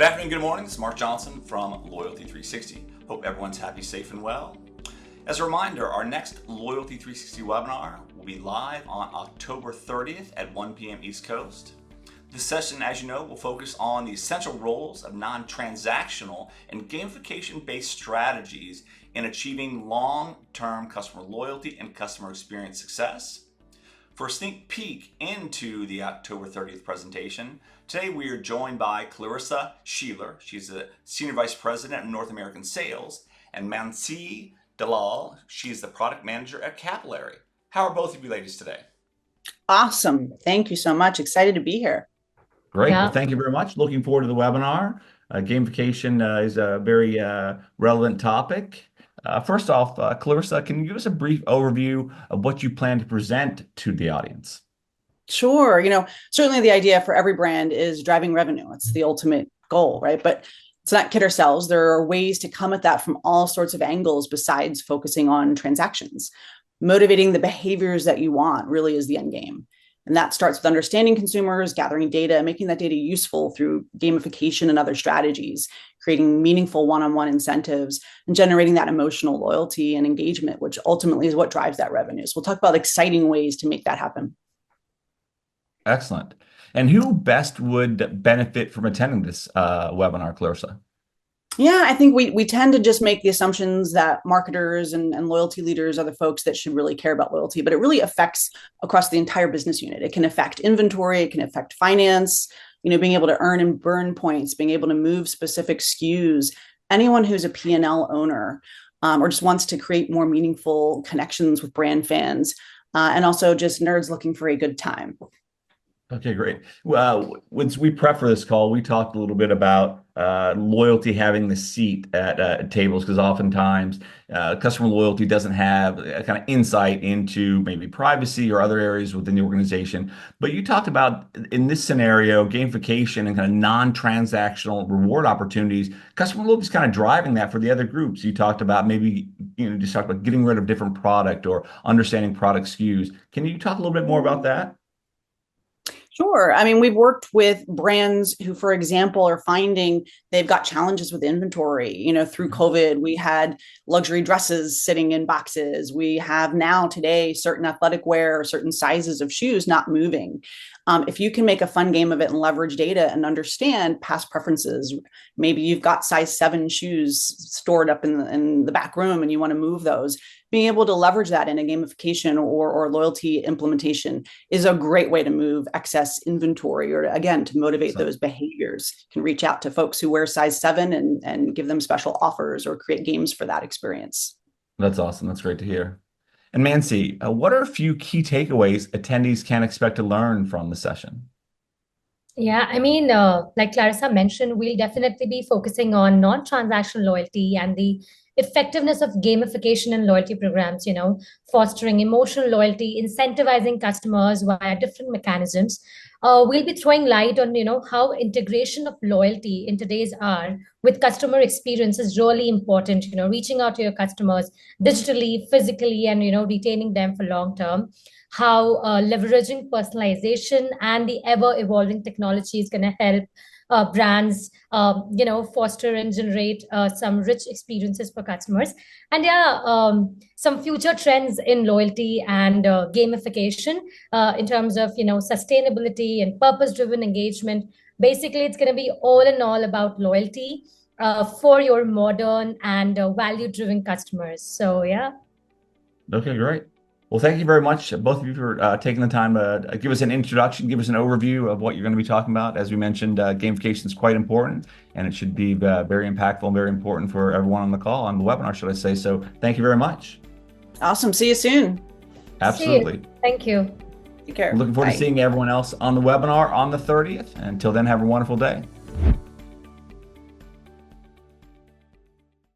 Good afternoon, good morning. This is Mark Johnson from Loyalty360. Hope everyone's happy, safe, and well. As a reminder, our next Loyalty360 webinar will be live on October 30th at 1 p.m. East Coast. This session, as you know, will focus on the essential roles of non-transactional and gamification-based strategies in achieving long-term customer loyalty and customer experience success. For a sneak peek into the October 30th presentation, today we are joined by Clarissa Schealer. She's the Senior Vice President of North American Sales, and Mansi Dalal. She's the Product Manager at Capillary. How are both of you ladies today? Awesome. Thank you so much. Excited to be here. Great. Yeah. Well, thank you very much. Looking forward to the webinar. Gamification is a very relevant topic. First off, Clarissa, can you give us a brief overview of what you plan to present to the audience? Sure. Certainly the idea for every brand is driving revenue. It's the ultimate goal, right? But let's not kid ourselves. There are ways to come at that from all sorts of angles besides focusing on transactions. Motivating the behaviors that you want really is the end game. And that starts with understanding consumers, gathering data, making that data useful through gamification and other strategies, creating meaningful one-on-one incentives, and generating that emotional loyalty and engagement, which ultimately is what drives that revenue. So we'll talk about exciting ways to make that happen. Excellent. And who best would benefit from attending this webinar, Clarissa? Yeah, I think we tend to just make the assumptions that marketers and loyalty leaders are the folks that should really care about loyalty, but it really affects across the entire business unit. It can affect inventory, it can affect finance, being able to earn and burn points, being able to move specific SKUs, anyone who's a P&L owner or just wants to create more meaningful connections with brand fans, and also just nerds looking for a good time. Okay, great. Well, once we prep for this call, we talked a little bit about loyalty having the seat at tables, because oftentimes customer loyalty doesn't have a kind of insight into maybe privacy or other areas within the organization. But you talked about, in this scenario, gamification and kind of non-transactional reward opportunities. Customer loyalty is kind of driving that for the other groups. You talked about maybe, just talked about getting rid of different product or understanding product SKUs. Can you talk a little bit more about that? Sure. I mean, we've worked with brands who, for example, are finding they've got challenges with inventory. Through COVID, we had luxury dresses sitting in boxes. We have now today certain athletic wear or certain sizes of shoes not moving. If you can make a fun game of it and leverage data and understand past preferences, maybe you've got size 7 shoes stored up in the back room and you want to move those. Being able to leverage that in a gamification or loyalty implementation is a great way to move excess inventory, or again, to motivate those behaviors. You can reach out to folks who wear size 7 and give them special offers or create games for that experience. That's awesome. That's great to hear. And Mansi, what are a few key takeaways attendees can expect to learn from the session? Yeah, like Clarissa mentioned, we'll definitely be focusing on non-transactional loyalty and the effectiveness of gamification and loyalty programs, fostering emotional loyalty, incentivizing customers via different mechanisms. We'll be throwing light on, how integration of loyalty in today's hour with customer experience is really important, reaching out to your customers digitally, physically, and, retaining them for long term. How leveraging personalization and the ever-evolving technology is going to help brands, foster and generate some rich experiences for customers. And some future trends in loyalty and gamification in terms of, sustainability and purpose-driven engagement. Basically, it's going to be all in all about loyalty for your modern and value-driven customers. So, yeah. Okay, great. Well, thank you very much, both of you, for taking the time to give us an introduction, give us an overview of what you're going to be talking about. As we mentioned, gamification is quite important, and it should be very impactful and very important for everyone on the call, on the webinar, should I say. So thank you very much. Awesome. See you soon. Absolutely. See you. Thank you. Take care. Looking forward Bye. to seeing everyone else on the webinar on the 30th. Until then, have a wonderful day.